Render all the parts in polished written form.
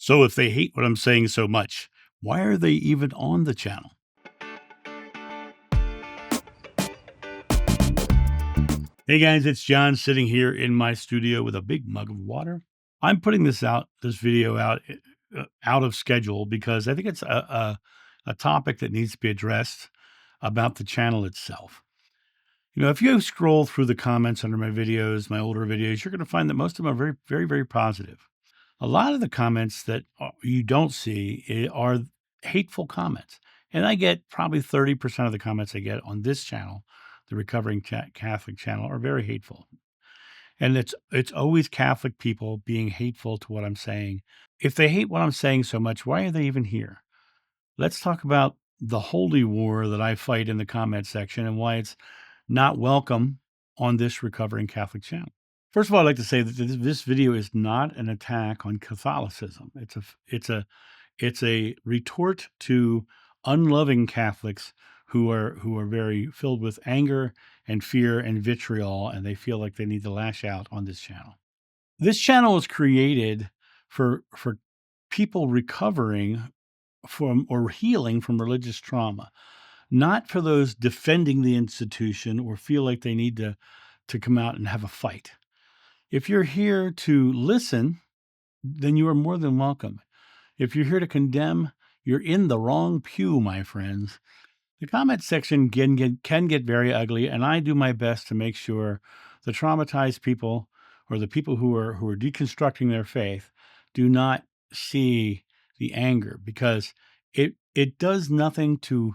So if they hate what I'm saying so much, why are they even on the channel? Hey guys, it's John sitting here in my studio with a big mug of water. I'm putting this video out of schedule because I think it's a topic that needs to be addressed about the channel itself. You know, if you scroll through the comments under my videos, my older videos, you're going to find that most of them are very, very, very positive. A lot of the comments that you don't see are hateful comments. And I get probably 30% of the comments I get on this channel, the Recovering Catholic channel, are very hateful. And it's always Catholic people being hateful to what I'm saying. If they hate what I'm saying so much, why are they even here? Let's talk about the holy war that I fight in the comment section and why it's not welcome on this Recovering Catholic channel. First of all, I'd like to say that this video is not an attack on Catholicism. It's a retort to unloving Catholics who are very filled with anger and fear and vitriol, and they feel like they need to lash out on this channel. This channel was created for people recovering from or healing from religious trauma, not for those defending the institution or feel like they need to come out and have a fight. If you're here to listen, then you are more than welcome. If you're here to condemn, you're in the wrong pew, my friends. The comment section can get very ugly, and I do my best to make sure the traumatized people or the people who are deconstructing their faith do not see the anger, because it does nothing to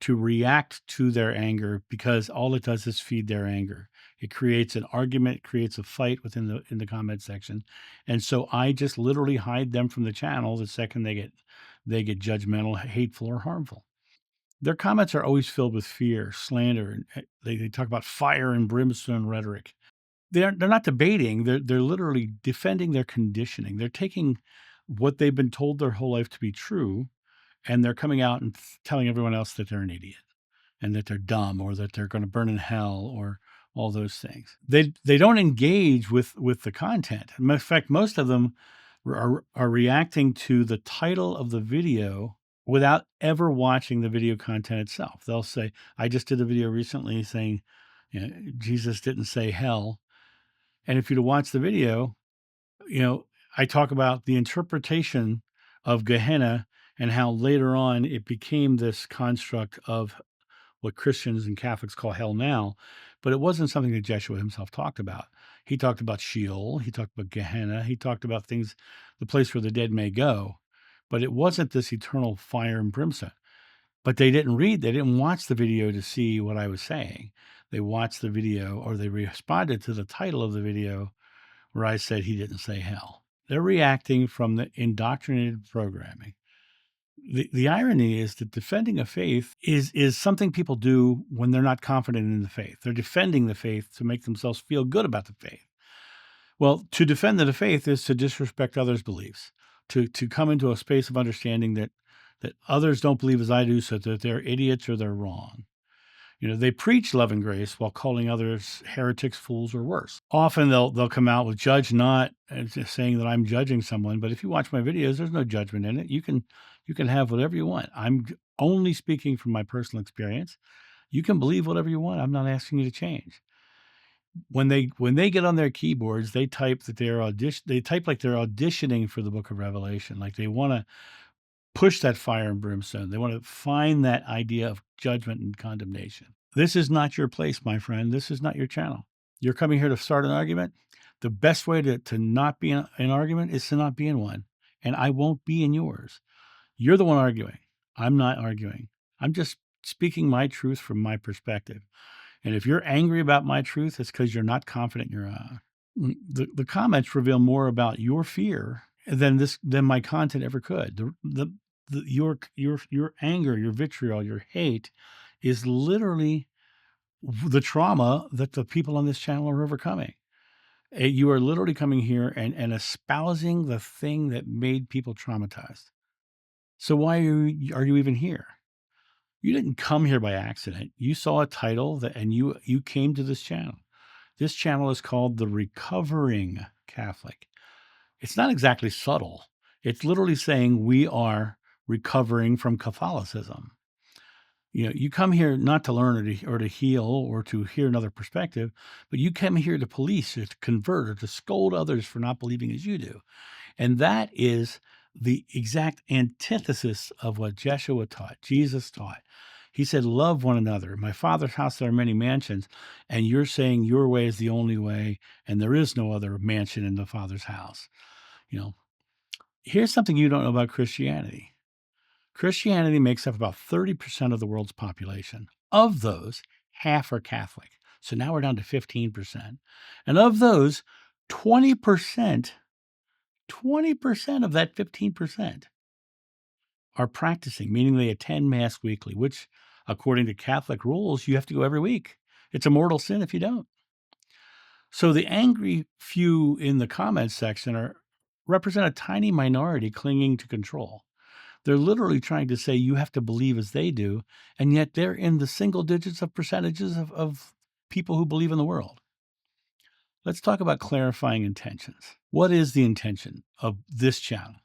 react to their anger, because all it does is feed their anger. It creates an argument, creates a fight within in the comment section. And so I just literally hide them from the channel the second they get judgmental, hateful, or harmful. Their comments are always filled with fear, slander, and they talk about fire and brimstone rhetoric. They're not debating, they're literally defending their conditioning. They're taking what they've been told their whole life to be true, and they're coming out and telling everyone else that they're an idiot and that they're dumb or that they're going to burn in hell or all those things. They don't engage with the content. In fact, most of them are reacting to the title of the video without ever watching the video content itself. They'll say, I just did a video recently saying, you know, Jesus didn't say hell. And if you'd watch the video, you know, I talk about the interpretation of Gehenna and how later on it became this construct of what Christians and Catholics call hell now, but it wasn't something that Jeshua himself talked about. He talked about Sheol, he talked about Gehenna, he talked about things, the place where the dead may go, but it wasn't this eternal fire and brimstone. But they didn't watch the video to see what I was saying. They watched the video, or they responded to the title of the video where I said he didn't say hell. They're reacting from the indoctrinated programming. The irony is that defending a faith is something people do when they're not confident in the faith. They're defending the faith to make themselves feel good about the faith. Well, to defend the faith is to disrespect others' beliefs, to come into a space of understanding that others don't believe as I do, so that they're idiots or they're wrong. You know, they preach love and grace while calling others heretics, fools, or worse. Often they'll come out with judge not, and just saying that I'm judging someone. But if you watch my videos, there's no judgment in it. You can have whatever you want. I'm only speaking from my personal experience. You can believe whatever you want. I'm not asking you to change. When they get on their keyboards, they type that they type like they're auditioning for the Book of Revelation, like they want to push that fire and brimstone. They want to find that idea of judgment and condemnation. This is not your place, my friend. This is not your channel. You're coming here to start an argument. The best way to not be in an argument is to not be in one. And I won't be in yours. You're the one arguing. I'm not arguing. I'm just speaking my truth from my perspective. And if you're angry about my truth, it's because you're not confident in your own. The comments reveal more about your fear than my content ever could. Your anger, your vitriol, your hate is literally the trauma that the people on this channel are overcoming. You are literally coming here and espousing the thing that made people traumatized. So why are you even here? You didn't come here by accident. You saw a title and you came to this channel. This channel is called The Recovering Catholic. It's not exactly subtle. It's literally saying we are recovering from Catholicism. You come here not to learn or to heal or to hear another perspective, but you come here to police or to convert or to scold others for not believing as you do. And that is the exact antithesis of what Jeshua taught, Jesus taught. He said, love one another. My Father's house, there are many mansions, and you're saying your way is the only way, and there is no other mansion in the Father's house. Here's something you don't know about Christianity. Christianity makes up about 30% of the world's population. Of those, half are Catholic. So now we're down to 15%. And of those, 20% of that 15% are practicing, meaning they attend Mass weekly, which, according to Catholic rules, you have to go every week. It's a mortal sin if you don't. So the angry few in the comments section represent a tiny minority clinging to control. They're literally trying to say you have to believe as they do, and yet they're in the single digits of percentages of people who believe in the world. Let's talk about clarifying intentions. What is the intention of this channel?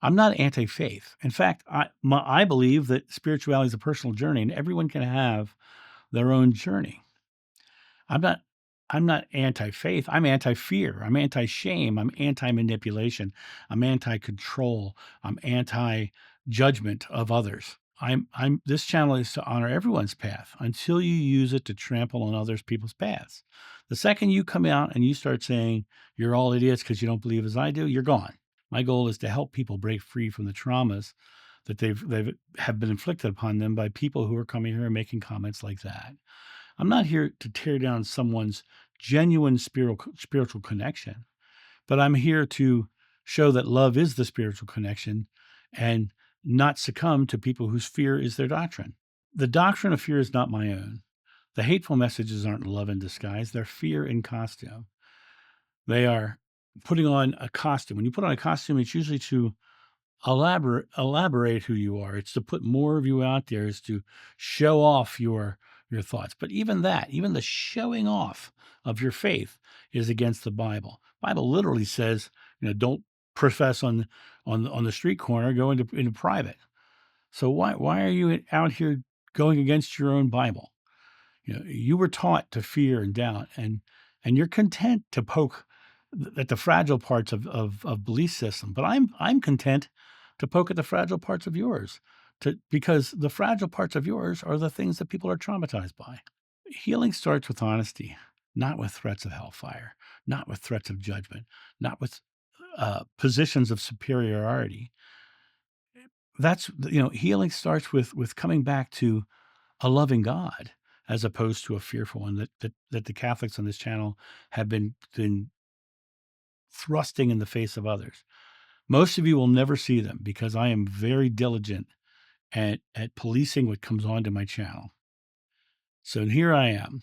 I'm not anti-faith. In fact, I believe that spirituality is a personal journey, and everyone can have their own journey. I'm not anti-faith. I'm anti-fear. I'm anti-shame. I'm anti-manipulation. I'm anti-control. I'm anti-judgment of others. This channel is to honor everyone's path until you use it to trample on others people's paths. The second you come out and you start saying you're all idiots because you don't believe as I do, you're gone. My goal is to help people break free from the traumas that have been inflicted upon them by people who are coming here and making comments like that. I'm not here to tear down someone's genuine spiritual connection, but I'm here to show that love is the spiritual connection and not succumb to people whose fear is their doctrine. The doctrine of fear is not my own. The hateful messages aren't love in disguise. They're fear in costume. They are putting on a costume. When you put on a costume, it's usually to elaborate who you are. It's to put more of you out there. It's to show off your thoughts. But even that, even the showing off of your faith is against the Bible. Bible literally says, don't profess on the street corner, go into private. So why are you out here going against your own Bible? You were taught to fear and doubt, and you're content to poke at the fragile parts of belief system. But I'm content to poke at the fragile parts of yours, because the fragile parts of yours are the things that people are traumatized by. Healing starts with honesty, not with threats of hellfire, not with threats of judgment, not with positions of superiority. That's healing starts with coming back to a loving God as opposed to a fearful one that the Catholics on this channel have been thrusting in the face of others. Most of you will never see them because I am very diligent at policing what comes onto my channel. So here I am.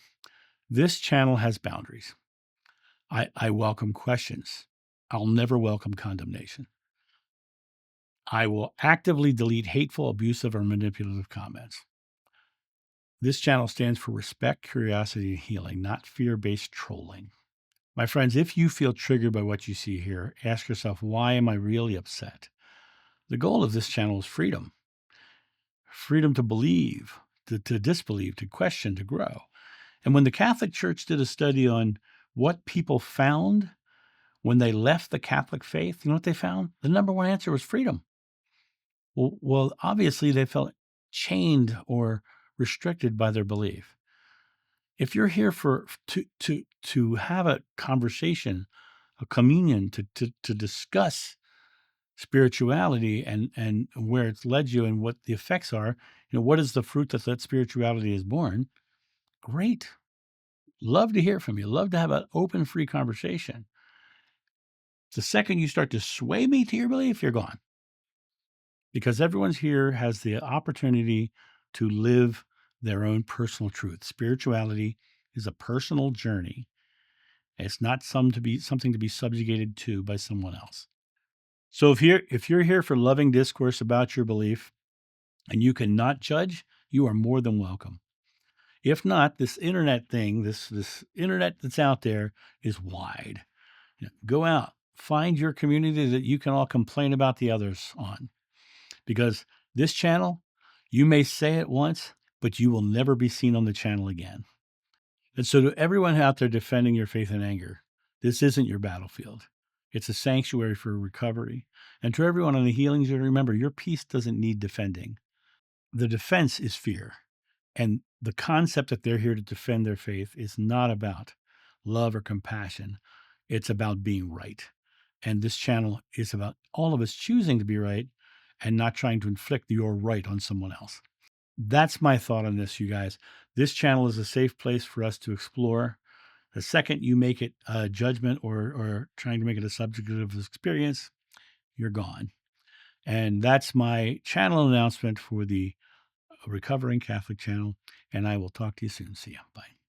This channel has boundaries. I welcome questions. I'll never welcome condemnation. I will actively delete hateful, abusive, or manipulative comments. This channel stands for respect, curiosity, and healing, not fear-based trolling. My friends, if you feel triggered by what you see here, ask yourself, why am I really upset? The goal of this channel is freedom. Freedom to believe, to disbelieve, to question, to grow. And when the Catholic Church did a study on what people found when they left the Catholic faith, you know what they found? The number one answer was freedom. Well, obviously they felt chained or restricted by their belief. If you're here to have a conversation, a communion, to discuss spirituality and where it's led you and what the effects are, what is the fruit that spirituality is born? Great. Love to hear from you. Love to have an open, free conversation. The second you start to sway me to your belief, you're gone. Because everyone's here has the opportunity to live their own personal truth. Spirituality is a personal journey. It's not something to be subjugated to by someone else. So if you're here for loving discourse about your belief and you cannot judge, you are more than welcome. If not, this internet thing, this internet that's out there is wide. Go out, find your community that you can all complain about the others on. Because this channel, you may say it once, but you will never be seen on the channel again. And so to everyone out there defending your faith in anger, this isn't your battlefield. It's a sanctuary for recovery. And to everyone on the healing journey, remember, your peace doesn't need defending. The defense is fear. And the concept that they're here to defend their faith is not about love or compassion. It's about being right. And this channel is about all of us choosing to be right and not trying to inflict your right on someone else. That's my thought on this, you guys. This channel is a safe place for us to explore. The second you make it a judgment or trying to make it a subjective experience, you're gone. And that's my channel announcement for the Recovering Catholic channel. And I will talk to you soon. See ya. Bye.